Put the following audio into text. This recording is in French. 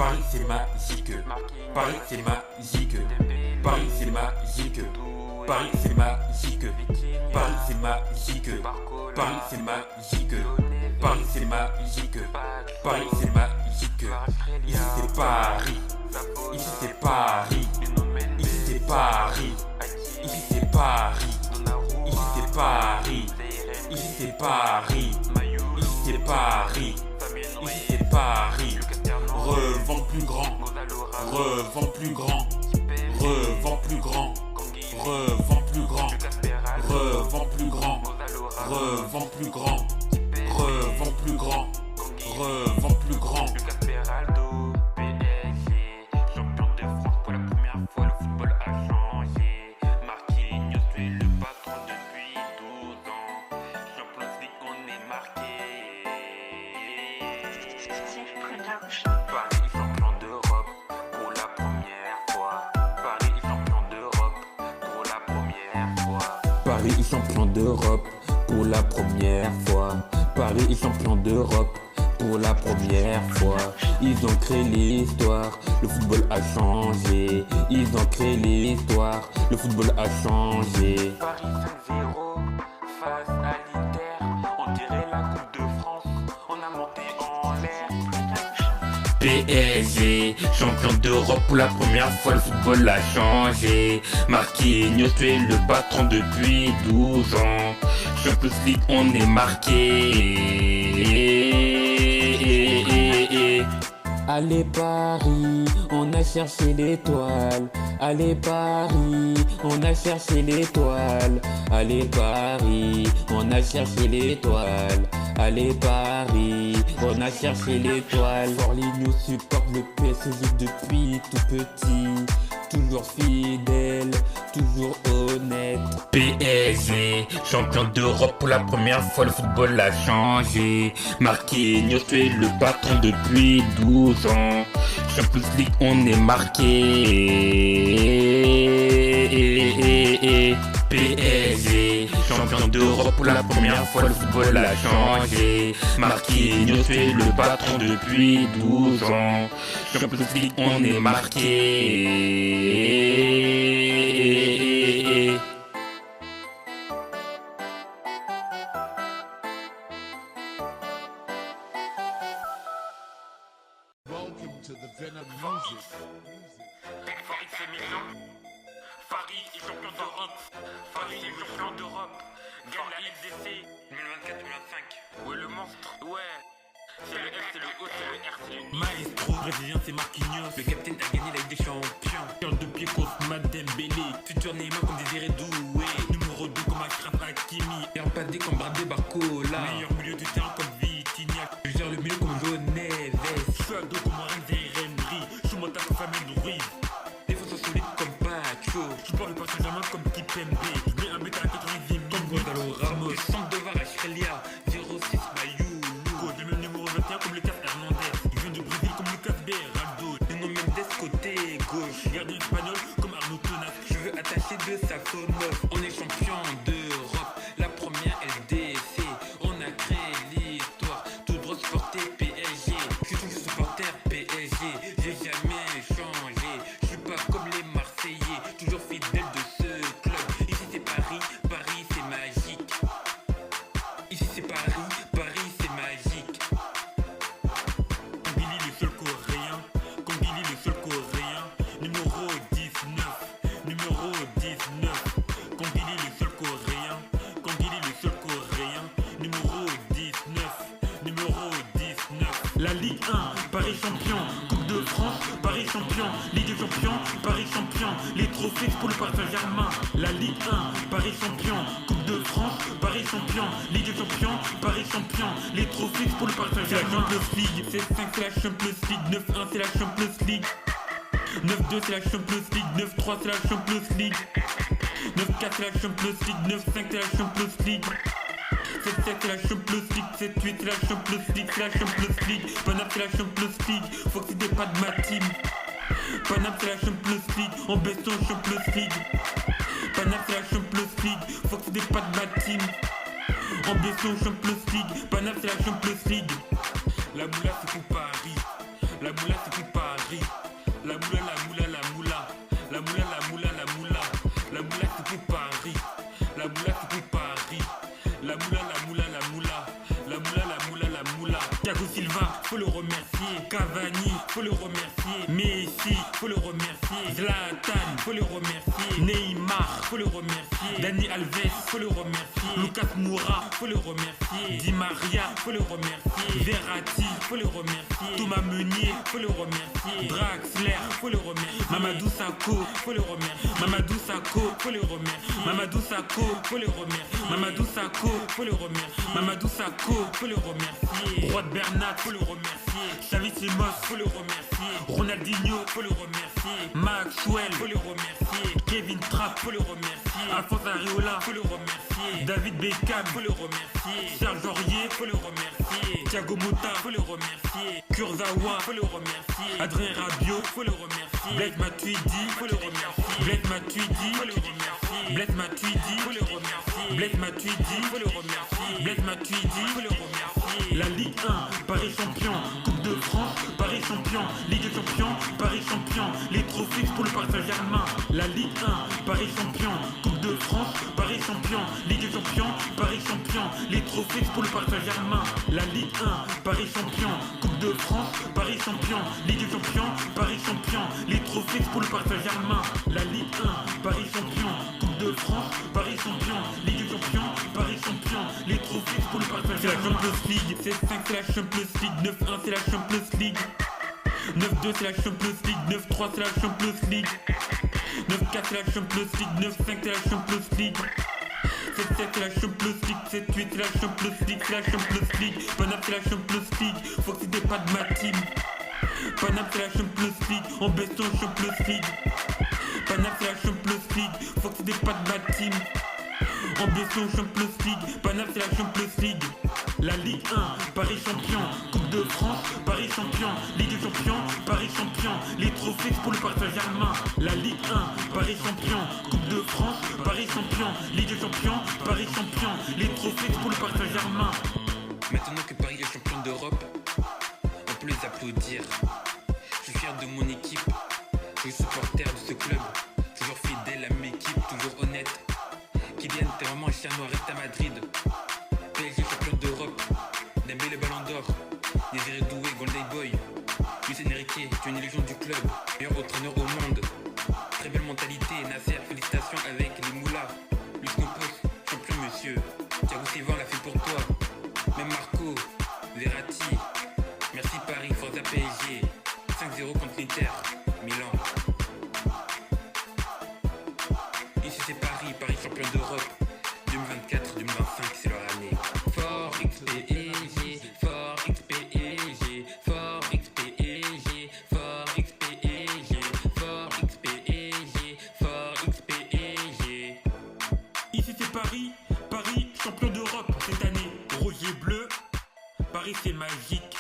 Paris c'est magique. Paris c'est magique. Paris c'est magique. Paris c'est magique. Paris c'est magique. Paris c'est magique. Paris c'est magique. Paris c'est magique. Ici c'est Paris. Ici c'est Paris. Ici c'est Paris. Ici c'est Paris. Ici c'est Paris. Ici c'est Paris. Ici c'est Paris. Ici c'est Paris. Revends plus grand. Revends plus grand. Revends plus grand. Revends plus grand. Revends plus grand. Revends plus grand. Revends plus grand. Revends plus grand. Paris est champion d'Europe pour la première fois. Paris est champion d'Europe pour la première fois. Paris est champion d'Europe pour la première fois. Paris est champion d'Europe pour la première fois. Ils ont créé l'histoire, le football a changé. Ils ont créé l'histoire, le football a changé. Paris 5-0 face à l'Inter. On dirait la Coupe de France, on a monté en l'air. PSG, champion d'Europe pour la première fois, le football a changé. Marquinhos, tu es le patron depuis 12 ans. Champions League, on est marqué. Allez Paris, on a cherché l'étoile. Allez Paris, on a cherché l'étoile. Allez Paris, on a cherché l'étoile. Allez Paris, on a cherché l'étoile. Forlino supporte le PSG depuis tout petit. Toujours fidèle, toujours honnête. PSG, champion d'Europe pour la première fois, le football a changé. Marquinhos, tu es le patron depuis 12 ans. Champions League, on est marqué. PSG, champion d'Europe pour la première fois, le football a changé. Marquinhos, tu es le patron depuis 12 ans. Champions League, on est marqué. Welcome to the Venom Music. Paris c'est mignon. Paris est champion d'Europe. Paris est champion d'Europe. Gagne la LDC 2024-2025. Ouais, le monstre. Ouais. C'est le F, c'est le O, c'est le R, c'est le I. Maestro, brésilien c'est Marquinhos. Le capitaine a gagné la Ligue des Champions. Cœur de pied contre Dembélé. Futur Neymar comme Désiré Doué. Numéro 2 comme Achraf Hakimi. Herpadé comme Bradley Barcola. Meilleur milieu du terrain comme Vitinha. Je gère le milieu comme Joe Neves. Je suis ado comme Renzi Henry. Je suis monté comme famille Ruiz. Défenseur solide comme Pacho. Je porte le Paris Saint-Germain comme Kipembe. Je mets un but à la 90 comme Gonzalo Ramos. Centre de VAR à Australia. 06 Mayou. Le même numéro 21 comme Lucas Hernandez. Il vient du Brésil comme Lucas Beraldo. Nuno Mendes côté gauche. Gardien espagnol comme Arnaud Tonas. Je veux attacher de Safonov. On est champion d'Europe. La première LDC. On a créé l'histoire. Tout droit supporter PSG. Je suis toujours supporter PSG. J'ai jamais changé. Je suis pas comme les Marseillais. Toujours fidèle de ce club. Ici c'est Paris. Paris c'est magique. Ici c'est Paris. Paris c'est magique. Kangili le seul coréen. Kangili le seul coréen. Numéro 19. Numéro 19. Kangili le seul coréen. Kangili le seul coréen. Numéro 19. Numéro 19. La Ligue 1, Paris champion. Coupe de France, Paris champion. Ligue des champions, Paris champion. Les trophées pour le Paris Saint-Germain. La Ligue 1, Paris champion. Coupe de France, Paris champion. Ligue des champions, Paris champion. Les trophées pour le Paris Saint-Germain. C'est la Champions League. 7-5 c'est la Champions League. 9-1 c'est la Champions League. 9-2 c'est la Champions League. 9-3 c'est la Champions League. 9-4 c'est la Champions League. 9-5 c'est la Champions League. 7-7 c'est la Champions League. 7-8 c'est la Champions League. C'est la Champions League. Paname c'est la Champions League. Faut que c'était pas de ma team. Paname c'est la Champions League. En beston Champions League. Paname c'est la Champions League. Faut que c'était pas de ma team. En beston Champions League. Paname c'est la Champions League. La moula c'est pour Paris. La moula c'est tout Paris. La moula, la moula, la moula. La moula, la moula, la moula. La moula c'est tout Paris. La moula c'est tout Paris. La moula, la moula, la moula. La moula, la moula, la moula. Thiago Silva, faut le remercier. Cavani, faut le remercier. Messi, faut le remercier. Zlatan, faut le remercier. Neymar, faut le remercier. Dani Alves, faut le remercier. Lucas Moura, faut le remercier. Di Maria, faut le remercier. Verratti, faut le remercier. Thomas Meunier, faut le remercier. Draxler, faut le remercier. Mamadou Sakho, faut le remercier. Mamadou Sakho, faut le remercier. Mamadou Sakho, faut le remercier. Mamadou Sakho, faut le remercier. Mamadou Sakho, faut le remercier. Roi de Bernat, faut le remercier. Xavi Simons, faut le remercier. Ronaldinho, faut le remercier. Maxwell, faut le remercier. Kevin Trapp, faut le remercier. Alphonse Areola, faut le remercier. David Beckham, faut le remercier. Serge Aurier, faut le remercier. Thiago Motta, faut le remercier. Kurzawa, faut le remercier. Adrien Rabiot, faut le remercier. Blaise Matuidi, faut le remercier. Blaise Matuidi, faut le remercier. Blaise Matuidi, faut le remercier. Blaise Matuidi, faut le remercier. Blaise Matuidi, faut le remercier. La Ligue 1, Paris champion. Coupe de France, Paris champion. Ligue des champions, Paris champion. Les trophées pour le Paris Saint-Germain. La Ligue 1, Paris champion. Coupe de France, Paris champion. Ligue des champions, Paris champion. Les trophées pour le Paris Saint-Germain. La Ligue 1, Paris champion. Coupe de France, Paris champion. Ligue des champions, Paris champion. Les trophées pour le Paris Saint-Germain. La Ligue 1, Paris champion. Coupe de France, Paris champion. Ligue des champions, Paris champion. Les trophées pour le Paris Saint-Germain. C'est la Champions League. 7-5 c'est la Champions League. 9-1 c'est la Champions League. 9-2 c'est la Champions League. 9-3 c'est la Champions League. 9-4 c'est la Champions League. 9-5 c'est la Champions League. 7-7 c'est la Champions League. 7-8 c'est la Champions League. C'est la Champions League. Paname c'est la Champions League. Faut que c'était pas de ma team. Paname c'est la Champions League. En beston Champions League. Paname c'est la Champions League. Faut que c'était pas de ma team. En beston Champions League. Paname c'est la Champions League. La Ligue 1, Paris champion. Coupe de France, Paris champion. Ligue des champions, Paris champion. Les trophées pour le Paris Saint-Germain. La Ligue 1, Paris champion. Coupe de France, Paris champion. Ligue des champions, Paris champion. Les trophées pour le Paris Saint-Germain. Maintenant que Paris est champion d'Europe, on peut les applaudir. Je suis fier de mon équipe. Je suis supporter de ce club. Toujours fidèle à mes équipes, toujours honnête. Kylian, t'es vraiment un chien noir, reste à Madrid. PSG champion d'Europe. Dembélé ballon d'or. Désiré Doué, Golden Boy. Lucien Enrique, tu es une légende du club. Meilleur entraîneur au monde. Très belle mentalité, Nasser, félicitations avec les moulas. Luis Campos, champion monsieur. Thiago Silva l'a fait pour toi. Même Marco, Verratti. Merci Paris, Forza PSG. 5-0 contre l'Inter, Milan. Ici c'est Paris, Paris champion d'Europe. 2024-2025 c'est leur année. Fort XPEG, Fort XPEG, Fort XPEG, Fort XPEG, Fort XPEG, Fort XPEG. Ici c'est Paris, Paris champion d'Europe cette année. Rouge et bleu, Paris c'est magique.